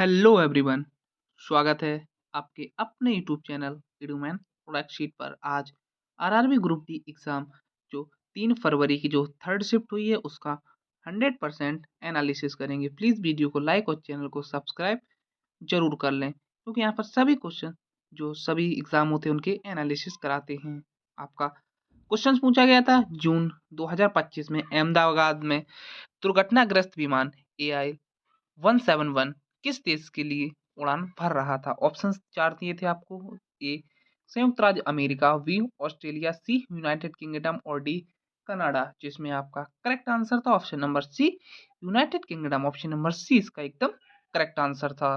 Hello everyone. स्वागत है आपके अपने यूट्यूब चैनल एडूमैन प्रोडक्ट शीट पर। आज आरआरबी ग्रुप डी एग्ज़ाम जो 3 फरवरी की जो थर्ड शिफ्ट हुई है उसका 100% एनालिसिस करेंगे। प्लीज़ वीडियो को लाइक और चैनल को सब्सक्राइब जरूर कर लें, क्योंकि यहाँ पर सभी क्वेश्चन जो सभी एग्ज़ाम होते हैं उनके एनालिसिस कराते हैं। आपका क्वेश्चन पूछा गया था जून 2025 में अहमदाबाद में दुर्घटनाग्रस्त विमान AI-171 किस देश के लिए उड़ान भर रहा था। ऑप्शंस 4 दिए थे आपको। ए संयुक्त राज्य अमेरिका, B Australia, C United Kingdom और डी कनाडा, जिसमें आपका करेक्ट आंसर था option number C United Kingdom. Option number C इसका एकदम करेक्ट आंसर था।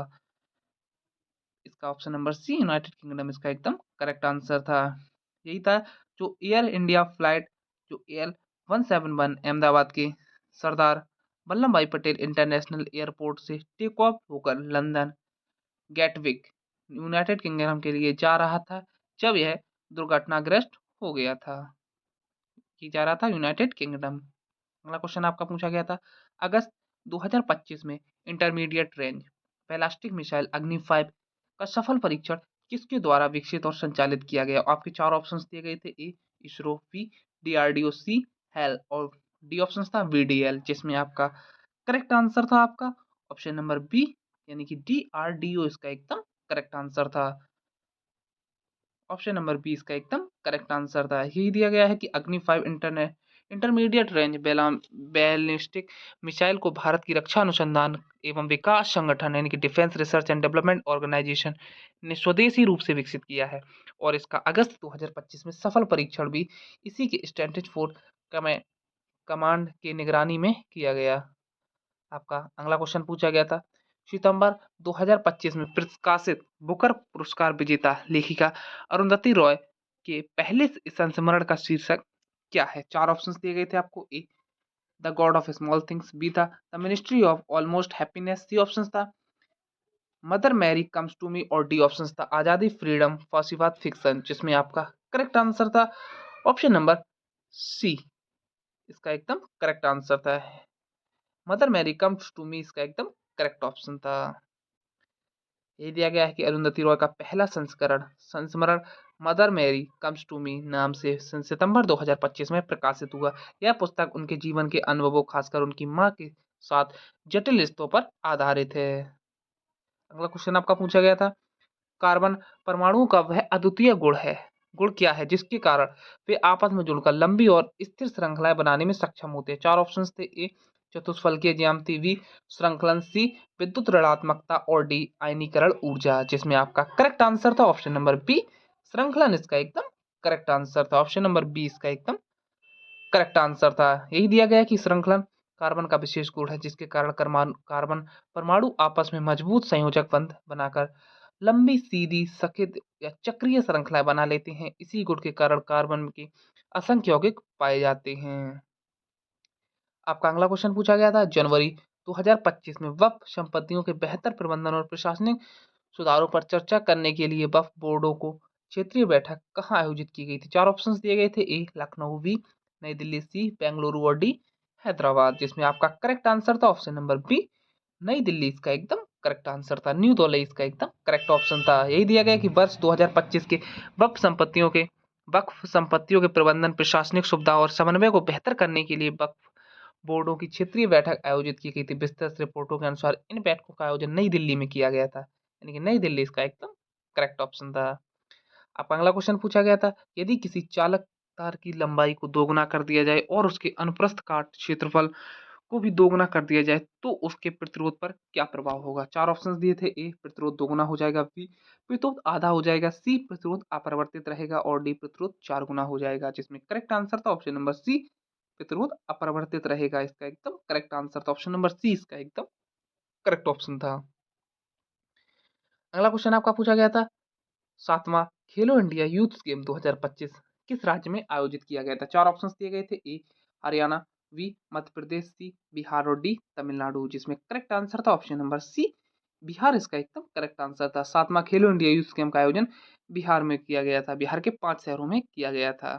इसका option number C United Kingdom इसका एकदम करेक्ट आंसर था। यही था जो एयर इंडिया फ्लाइट जो AL-171 अहमदाबाद के सरदार वल्लभ भाई पटेल इंटरनेशनल एयरपोर्ट से टेक ऑफ होकर लंदन गैटविक यूनाइटेड किंगडम के लिए जा रहा था, जब यह दुर्घटनाग्रस्त हो गया था। ये जा रहा था यूनाइटेड किंगडम। अगला क्वेश्चन आपका पूछा गया था अगस्त 2025 में इंटरमीडिएट रेंज बैलिस्टिक मिसाइल अग्नि 5 का सफल परीक्षण किसके द्वारा विकसित और संचालित किया गया। आपके 4 ऑप्शंस दिए गए थे। ए इसरो, बी डीआरडीओ, सी हेल और डी ऑप्शन था वीडीएल, जिसमें आपका करेक्ट आंसर था आपका ऑप्शन नंबर बी यानी कि डीआरडीओ इसका एकदम करेक्ट आंसर था। ऑप्शन नंबर बी इसका एकदम करेक्ट आंसर था। यही दिया गया है कि अग्नि 5 इंटरमीडिएट रेंज बैलिस्टिक मिसाइल को भारत की रक्षा अनुसंधान एवं विकास संगठन यानी कि defence research and development organisation ने स्वदेशी रूप से विकसित किया है, और इसका अगस्त 2025 में सफल परीक्षण भी इसी के स्टैंडर्ड फोर कमांड की निगरानी में किया गया। आपका अगला क्वेश्चन पूछा गया था सितंबर 2025 में प्रकाशित बुकर पुरस्कार विजेता लेखिका अरुंधति रॉय के पहले संस्मरण का शीर्षक क्या है। 4 ऑप्शंस दिए गए थे आपको। A the God of small things, B था the ministry of almost happiness, C options था mother Mary comes to me और डी ऑप्शंस था आजादी फ्रीडम फॉसिफात फिक्शन, जिसमें आपका करेक्ट आंसर था ऑप्शन नंबर सी इसका एकदम करेक्ट आंसर था mother Mary comes to me इसका एकदम करेक्ट ऑप्शन था। ये दिया गया है कि अरुंधति रॉय का पहला संस्मरण Mother Mary comes to me नाम से सितंबर 2025 में प्रकाशित हुआ। यह पुस्तक उनके जीवन के अनुभवों, खासकर उनकी मां के साथ जटिल रिश्तों पर आधारित है। अगला क्वेश्चन आपका पूछा गया था कार्बन परमाणुओं का वह अद्वितीय गुण क्या है जिसके कारण वे आपस में जुड़कर लंबी और स्थिर श्रृंखलाएं बनाने में सक्षम होते हैं। 4 ऑप्शंस थे। ए चतुष्फलकीय ज्यामिति, बी श्रृंखलन, सी विद्युत ऋणात्मकता और डी आयनीकरण ऊर्जा, जिसमें आपका करेक्ट आंसर था ऑप्शन नंबर बी श्रृंखलन इसका एकदम करेक्ट आंसर था। ऑप्शन नंबर बी इसका एकदम करेक्ट आंसर था। यही दिया गया कि श्रृंखलन कार्बन का विशेष गुण है जिसके कारण कार्बन परमाणु आपस में मजबूत संयोजक बंध बनाकर लंबी सीधी सफेद या चक्रीय श्रृंखलाएं बना लेते हैं। इसी गुण के कारण कार्बन के असंख्य यौगिक पाए जाते हैं। आपका अगला क्वेश्चन पूछा गया था जनवरी 2025 में वक्फ संपत्तियों के बेहतर प्रबंधन और प्रशासनिक सुधारों पर चर्चा करने के लिए वक्फ बोर्डों को क्षेत्रीय बैठक कहाँ आयोजित की गई थी। 4 ऑप्शंस दिए गए थे। ए लखनऊ, बी नई दिल्ली, सी बेंगलुरु और डी हैदराबाद, जिसमें आपका करेक्ट आंसर था ऑप्शन नंबर बी नई दिल्ली इसका एकदम करेक्ट आंसर था। न्यू दिल्ली इसका एकदम करेक्ट ऑप्शन था। यही दिया गया कि वर्ष 2025 के वक्फ संपत्तियों के प्रबंधन, प्रशासनिक सुविधा और समन्वय को बेहतर करने के लिए वक्फ बोर्डों की क्षेत्रीय बैठक आयोजित की गई थी। विस्तृत रिपोर्टों के अनुसार इन बैठकों का आयोजन नई दिल्ली में किया गया था, यानी कि नई दिल्ली इसका एकदम करेक्ट ऑप्शन था। आपका अगला क्वेश्चन पूछा गया था यदि किसी चालक तार की लंबाई को दोगुना कर दिया जाए और उसके अनुप्रस्थ काट क्षेत्रफल को भी दोगुना कर दिया जाए तो उसके प्रतिरोध पर क्या प्रभाव होगा। 4 ऑप्शंस दिए थे। ए प्रतिरोध दोगुना हो जाएगा, बी प्रतिरोध आधा हो जाएगा, सी प्रतिरोध अपरिवर्तित रहेगा और डी प्रतिरोध 4 गुना हो जाएगा, जिसमें करेक्ट आंसर था ऑप्शन नंबर सी प्रतिरोध अपरिवर्तित रहेगा। इसका एकदम करेक्ट आंसर था ऑप्शन नंबर सी इसका एकदम करेक्ट ऑप्शन था। अगला क्वेश्चन आपका पूछा गया था 7वां खेलो इंडिया यूथ गेम 2025 किस राज्य में आयोजित किया गया था। 4 ऑप्शंस दिए गए थे। ए हरियाणा, बी मध्य प्रदेश, सी बिहार और डी तमिलनाडु, जिसमें करेक्ट आंसर था ऑप्शन नंबर सी बिहार इसका एकदम करेक्ट आंसर था। 7वां खेलो इंडिया यूथ गेम का आयोजन बिहार में किया गया था। बिहार के 5 शहरों में किया गया था।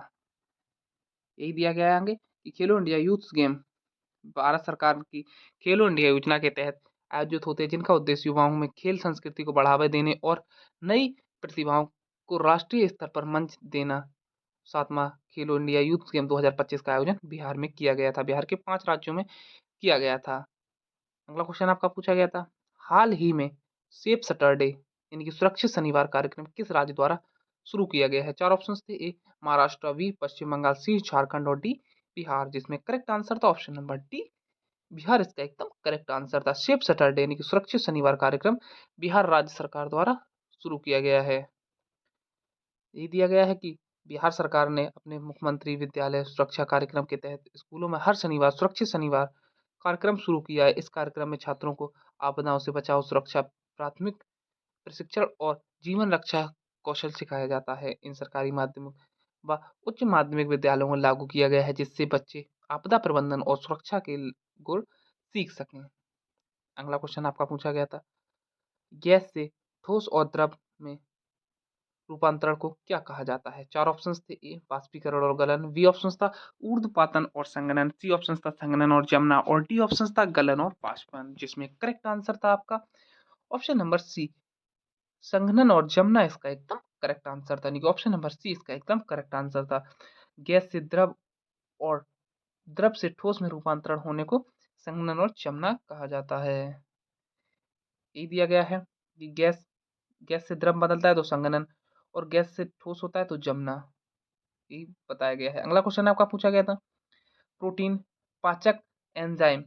यही दिया गया है आगे कि खेलो इंडिया यूथ गेम भारत सरकार की खेलो इंडिया योजना के तहत आयोजित होते हैं, जिनका उद्देश्य युवाओं में खेल संस्कृति को बढ़ावा देने और नई प्रतिभाओं को राष्ट्रीय स्तर पर मंच देना। 7वां खेलो इंडिया यूथ गेम 2025 का आयोजन बिहार में किया गया था। बिहार के 5 राज्यों में किया गया था। अगला क्वेश्चन आपका पूछा गया था, हाल ही में सेफ सैटरडे यानी कि सुरक्षित शनिवार कार्यक्रम किस राज्य द्वारा शुरू किया गया है? 4 ऑप्शंस थे। ए महाराष्ट्र, बी पश्चिम बंगाल, सी झारखंड और डी बिहार, जिसमें करेक्ट आंसर था ऑप्शन नंबर डी बिहार इसका एकदम करेक्ट आंसर था। सेफ सैटरडे यानी कि सुरक्षित शनिवार कार्यक्रम बिहार राज्य सरकार द्वारा शुरू किया गया है। ये दिया गया है कि बिहार सरकार ने अपने मुख्यमंत्री विद्यालय सुरक्षा कार्यक्रम के तहत स्कूलों में हर शनिवार सुरक्षित शनिवार कार्यक्रम शुरू किया है। इस कार्यक्रम में छात्रों को आपदाओं से बचाव, सुरक्षा, प्राथमिक प्रशिक्षण और जीवन रक्षा कौशल सिखाया जाता है। इन सरकारी माध्यमिक व उच्च माध्यमिक विद्यालयों में लागू किया गया है, जिससे बच्चे आपदा प्रबंधन और सुरक्षा के गुण सीख सकें। अगला क्वेश्चन आपका पूछा गया था, गैस से ठोस और द्रव में रूपांतरण को क्या कहा जाता है? 4 ऑप्शंस थे। ए बाष्पीकरण और गलन, बी ऑप्शंस था ऊर्ध्वपातन और संघनन, सी ऑप्शंस था संघनन और जमना और डी ऑप्शंस था गलन और बाष्पन, जिसमें करेक्ट आंसर था आपका ऑप्शन नंबर सी संघनन और जमना इसका एकदम करेक्ट आंसर था। यानी कि ऑप्शन नंबर सी इसका एकदम करेक्ट आंसर था। गैस से द्रव और द्रव से ठोस में रूपांतरण होने को संघनन और जमना कहा जाता है। ये दिया गया है कि गैस गैस से द्रव बदलता है तो संघनन और गैस से ठोस होता है तो जमना, ये बताया गया है। अगला क्वेश्चन आपका पूछा गया था, प्रोटीन पाचक एंजाइम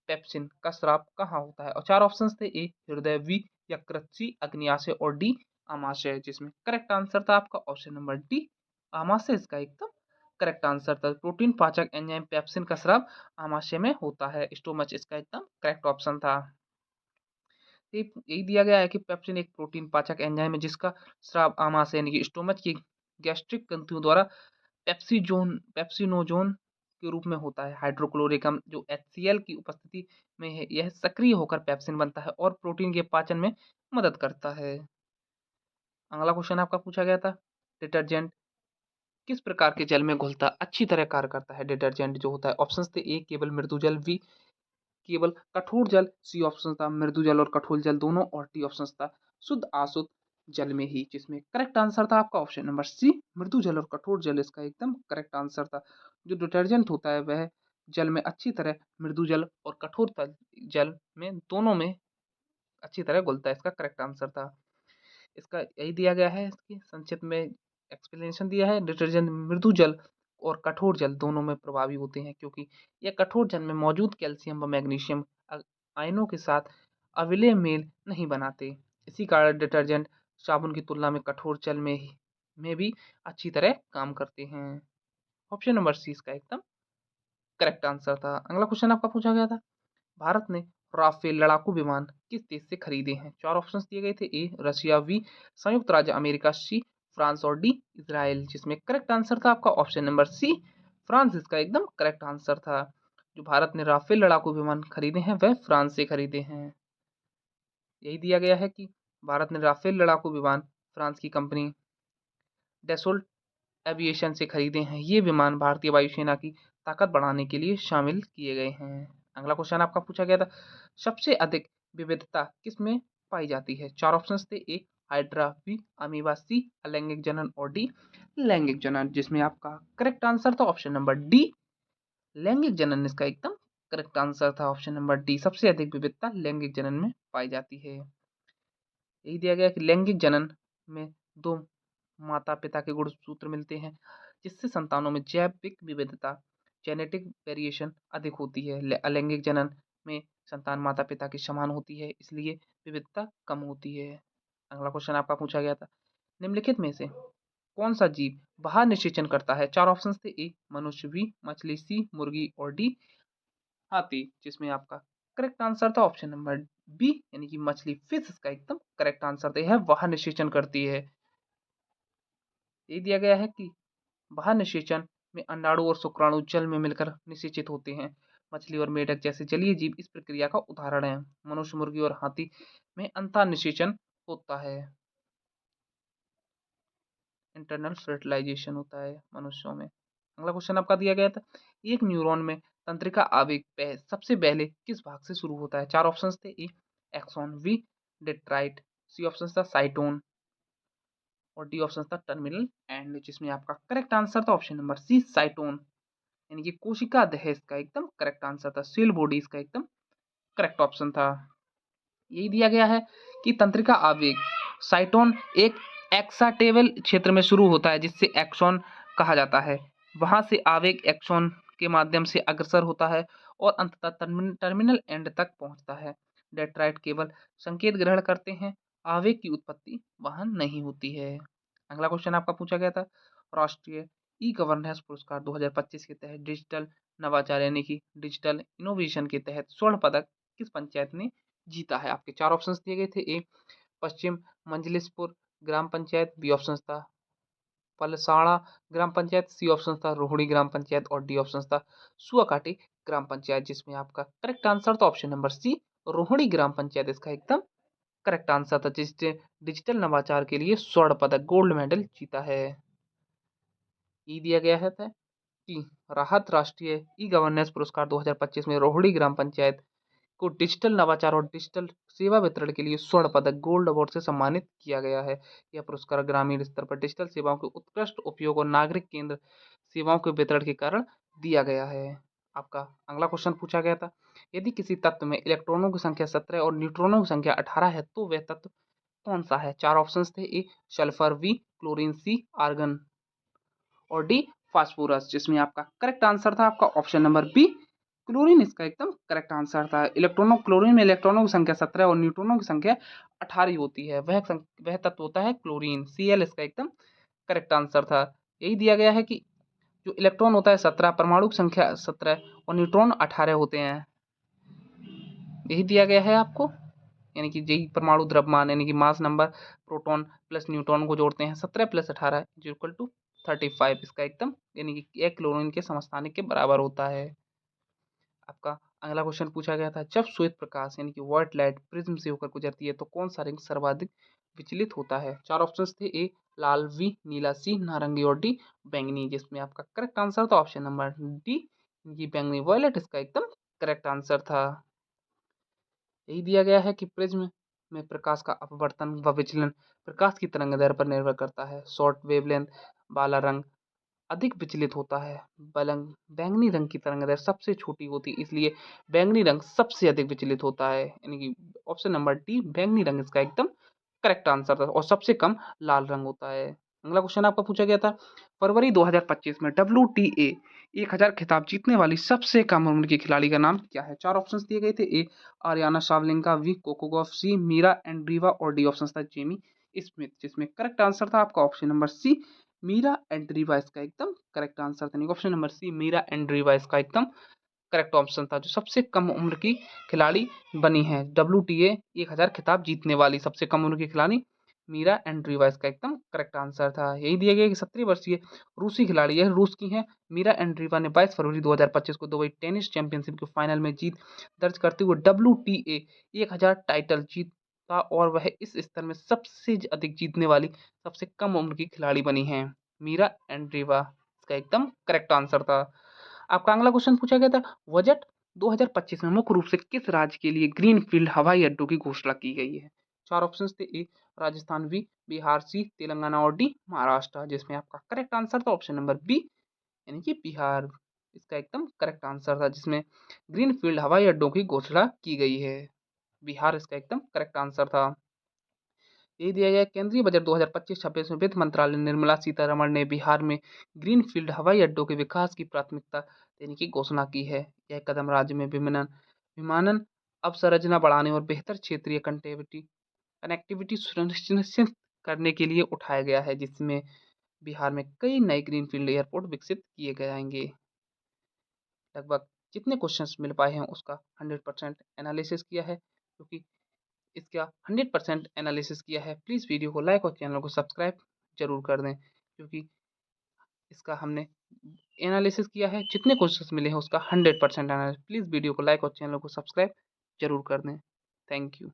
पेप्सिन का स्राव कहाँ होता है? और 4 ऑप्शंस थे। ए हृदय, बी यकृत, सी अग्न्याशय और डी आमाशय, जिसमें करेक्ट आंसर था आपका ऑप्शन नंबर डी आमाशय इसका एकदम करेक्ट आंसर था। प्रोटीन पाचक एंजाइम पेप्सिन का स्राव आमाशय में होता है। स्टोमच इसका एकदम करेक्ट ऑप्शन था। यही दिया गया है कि पेप्सिन एक प्रोटीन पाचक एंजाइम है, जिसका स्राव आमाशय यानी कि स्टोमच की गैस्ट्रिक ग्रंथियों द्वारा पेप्सिनोजोन के रूप में होता है। हाइड्रोक्लोरिक अम्ल जो HCl की उपस्थिति में है, यह सक्रिय होकर पेप्सिन बनता है और प्रोटीन के पाचन में मदद करता है। अगला क्वेश्चन आपका पूछा गया था, डिटर्जेंट किस प्रकार के जल में घुलता अच्छी तरह कार्य करता है? डिटर्जेंट जो होता है, ऑप्शंस थे। ए केवल मृदु जल, बी केवल कठोर जल, सी ऑप्शन था मृदु जल और कठोर जल दोनों और डी ऑप्शन था शुद्ध अशुद्ध जल में ही, जिसमें करेक्ट आंसर था आपका ऑप्शन नंबर सी मृदु जल और कठोर जल इसका एकदम करेक्ट आंसर था। जो डिटर्जेंट होता है वह जल में अच्छी तरह मृदु जल और कठोर जल में दोनों में अच्छी तरह घुलता है, इसका करेक्ट आंसर था। इसका यही दिया गया है, इसकी संक्षिप्त में एक्सप्लेनेशन दिया है। डिटर्जेंट मृदु जल और कठोर जल दोनों में प्रभावी होते हैं, क्योंकि यह कठोर जल में मौजूद कैल्शियम व मैग्नीशियम आयनों के साथ अविलेय मेल नहीं बनाते। इसी कारण डिटर्जेंट साबुन की तुलना में कठोर जल में भी अच्छी तरह काम करते हैं। ऑप्शन नंबर सी इसका एकदम करेक्ट आंसर था। अगला क्वेश्चन आपका पूछा गया था, भारत ने राफेल लड़ाकू विमान किस देश से खरीदे हैं? 4 ऑप्शंस दिए गए थे। ए रशिया, बी संयुक्त राज्य अमेरिका, सी फ्रांस और डी इजराइल, जिसमें करेक्ट आंसर था आपका ऑप्शन नंबर सी फ्रांस इसका एकदम करेक्ट आंसर था। जो भारत ने राफेल लड़ाकू विमान खरीदे हैं वह फ्रांस से खरीदे हैं। यही दिया गया है कि भारत ने राफेल लड़ाकू विमान फ्रांस की कंपनी डेसोल्ट एविएशन से खरीदे हैं। ये विमान भारतीय वायुसेना की ताकत बढ़ाने के लिए शामिल किए गए हैं। अगला क्वेश्चन आपका पूछा गया था, सबसे अधिक विविधता किसमें पाई जाती है? 4 ऑप्शंस थे। ए हाइड्रा, बी अमीबा, सी अलैंगिक जनन और डी लैंगिक जनन, जिसमें आपका करेक्ट आंसर था ऑप्शन नंबर डी लैंगिक जनन इसका एकदम करेक्ट आंसर था ऑप्शन नंबर डी। सबसे अधिक विविधता लैंगिक जनन में पाई जाती है। यही दिया गया कि लैंगिक जनन में दो माता पिता के गुणसूत्र मिलते हैं, जिससे संतानों में जैविक विविधता जेनेटिक वेरिएशन अधिक होती है। अलैंगिक जनन में संतान माता पिता के समान होती है, इसलिए विविधता कम होती है। अगला क्वेश्चन आपका पूछा गया था, निम्नलिखित में से कौन सा जीव बाहर निषेचन करता है? 4 ऑप्शन थे। ए मनुष्य, बी मछली, सी मुर्गी और डी हाथी, जिसमें आपका करेक्ट आंसर था ऑप्शन नंबर बी यानी कि मछली फिश इसका एकदम करेक्ट आंसर था। यह बाहर निषेचन करती है। ये दिया गया है कि बाहर निषेचन में अंडाणु और शुक्राणु जल में मिलकर निषेचित होते हैं। मछली और मेढक जैसे जलीय जीव इस प्रक्रिया का उदाहरण है। मनुष्य, मुर्गी और हाथी में अंतर निषेचन होता है। इंटरनल फर्टिलाइजेशन होता है मनुष्यों में। अगला क्वेश्चन आपका दिया गया था, एक न्यूरॉन में तंत्रिका आवेग सबसे पहले किस भाग से शुरू होता है? 4 ऑप्शंस थे। A axon, B dendrite, C option था साइटोन और डी ऑप्शन था टर्मिनल एंड, जिसमें आपका करेक्ट आंसर था ऑप्शन नंबर सी साइटोन, यानी कि कोशिका देह इसका एकदम करेक्ट आंसर था। सेल बॉडी इसका एकदम करेक्ट ऑप्शन था। यही दिया गया है कि तंत्रिका आवेग साइटोन एक एक्साटेबल क्षेत्र में शुरू होता है जिससे एक्सॉन कहा जाता है। वहां से आवेग एक्सॉन के माध्यम से अग्रसर होता है और अंततः टर्मिनल एंड तक पहुंचता है। डेट्राइट केवल संकेत ग्रहण करते हैं, आवेग की उत्पत्ति वहां नहीं होती है। अगला क्वेश्चन आपका पूछा गया था, राष्ट्रीय ई गवर्नेंस पुरस्कार 2025 के तहत डिजिटल नवाचार यानी कि डिजिटल इनोवेशन के तहत स्वर्ण पदक किस पंचायत ने जीता है? आपके चार ऑप्शंस दिए गए थे। ए पश्चिम मंजलिसपुर ग्राम पंचायत, बी ऑप्शन था पलसाड़ा ग्राम पंचायत, सी ऑप्शन था रोहिणी ग्राम पंचायत और डी ऑप्शन था सुआकाटी ग्राम पंचायत, जिसमें आपका करेक्ट आंसर था ऑप्शन नंबर सी रोहिणी ग्राम पंचायत इसका एकदम करेक्ट आंसर था, जिसने डिजिटल नवाचार के लिए स्वर्ण पदक गोल्ड मेडल जीता है। ये दिया गया है था कि राहत राष्ट्रीय ई गवर्नेंस पुरस्कार 2025 में रोहिणी ग्राम पंचायत को डिजिटल नवाचार और डिजिटल सेवा वितरण के लिए स्वर्ण पदक गोल्ड अवार्ड से सम्मानित किया गया है। यह पुरस्कार ग्रामीण स्तर पर डिजिटल सेवाओं के उत्कृष्ट उपयोग और नागरिक केंद्र सेवाओं के वितरण के कारण दिया गया है। आपका अगला क्वेश्चन पूछा गया था, यदि किसी तत्व में इलेक्ट्रॉनों की संख्या 17 और न्यूट्रॉनों की संख्या 18 है तो वह तत्व कौन सा है? चार ऑप्शन थे। ए सल्फर, बी क्लोरीन, सी आर्गन और डी फास्फोरस, जिसमें आपका करेक्ट आंसर था आपका ऑप्शन नंबर बी क्लोरीन इसका एकदम करेक्ट आंसर था। क्लोरीन में इलेक्ट्रॉनों की संख्या 17 और न्यूट्रॉनों की संख्या 18 होती है, वह तत्व होता है क्लोरीन, Cl इसका एकदम करेक्ट आंसर था। यही दिया गया है कि जो इलेक्ट्रॉन होता है 17, परमाणु की संख्या 17 और न्यूट्रॉन 18 होते हैं। यही दिया गया है आपको, यानी कि यही परमाणु द्रव्यमान यानी कि mass number proton plus neutron को जोड़ते हैं 17 प्लस 18 इक्वल टू 35 इसका एकदम, यानी कि एक क्लोरीन के समस्थानिक के बराबर होता है। आपका अगला क्वेश्चन पूछा गया था, जब श्वेत प्रकाश यानी कि व्हाइट लाइट प्रिज्म से होकर गुजरती है तो कौन सा रंग सर्वाधिक विचलित होता है? चार ऑप्शंस थे। ए लाल, बी नीला, सी नारंगी और डी बैंगनी, जिसमें आपका करेक्ट आंसर था ऑप्शन नंबर डी ये बैंगनी वॉयलेट इसका एकदम करेक्ट आंसर था। यही दिया गया है कि प्रिज्म में प्रकाश का अपवर्तन व विचलन प्रकाश की तरंगदैर्ध्य पर निर्भर करता है। शॉर्ट वेवलेंथ वाला रंग अधिक विचलित होता है, बलंग बैंगनी रंग की तरंगदैर्ध्य सबसे छोटी होती है, इसलिए बैंगनी रंग सबसे अधिक विचलित होता है, यानी कि ऑप्शन नंबर डी बैंगनी रंग इसका एकदम करेक्ट आंसर था और सबसे कम लाल रंग होता है। अगला क्वेश्चन आपका पूछा गया था, फरवरी 2025 में WTA 1000 खिताब जीतने वाली सबसे कम उम्र की खिलाड़ी का नाम क्या है? चार ऑप्शंस दिए गए थे। A Aryna Sabalenka, B Coco Gauff, C Mirra Andreeva और डी ऑप्शन था जेमी स्मिथ, जिसमें करेक्ट आंसर था आपका option number C Mirra Andreeva इसका एकदम करेक्ट आंसर था। Option number C Mirra Andreeva इसका एकदम करेक्ट ऑप्शन था, जो सबसे कम उम्र की खिलाड़ी बनी है। WTA 1000 खिताब जीतने वाली सबसे कम उम्र की खिलाड़ी मीरा एंड्रीवा इसका एकदम करेक्ट आंसर था। यही दिया गया कि 17 वर्षीय रूसी खिलाड़ी है, रूस की हैं मीरा एंड्रीवा ने 22 फरवरी 2025 को दुबई टेनिस चैंपियनशिप के फाइनल में जीत दर्ज करते हुए WTA 1000 टाइटल जीता और वह इस स्तर में सबसे अधिक जीतने वाली सबसे कम उम्र की खिलाड़ी बनी है। मीरा एंड्रीवा इसका एकदम करेक्ट आंसर था। आपका अगला क्वेश्चन पूछा गया था, बजट 2025 में मुख्य रूप से किस राज्य के लिए ग्रीनफील्ड हवाई अड्डों की घोषणा की गई है? चार ऑप्शंस थे। ए राजस्थान, बी बिहार, सी तेलंगाना और डी महाराष्ट्र, जिसमें आपका करेक्ट आंसर था ऑप्शन नंबर बी यानी कि बिहार इसका एकदम करेक्ट आंसर था, जिसमें ग्रीनफील्ड हवाई अड्डों की घोषणा की गई है। बिहार इसका एकदम करेक्ट आंसर था। यही दिया गया केंद्रीय बजट 2025-26 में वित्त मंत्रालय निर्मला सीतारमण ने बिहार में ग्रीनफील्ड हवाई अड्डों के विकास की प्राथमिकता देने की घोषणा की है। यह कदम राज्य में विमानन अवसंरचना बढ़ाने और बेहतर क्षेत्रीय कनेक्टिविटी सुनिश्चित करने के लिए उठाया गया है, जिसमें बिहार में कई नए ग्रीनफील्ड एयरपोर्ट विकसित किए जाएंगे। लगभग जितने क्वेश्चंस मिल पाए हैं उसका 100% एनालिसिस किया है, क्योंकि इसका 100% एनालिसिस किया है। प्लीज़ वीडियो को लाइक और चैनल को सब्सक्राइब जरूर कर दें, क्योंकि इसका हमने एनालिसिस किया है, जितने क्वेश्चंस मिले हैं उसका 100% एनालिसिस। प्लीज़ वीडियो को लाइक और चैनल को सब्सक्राइब जरूर कर दें। Thank you.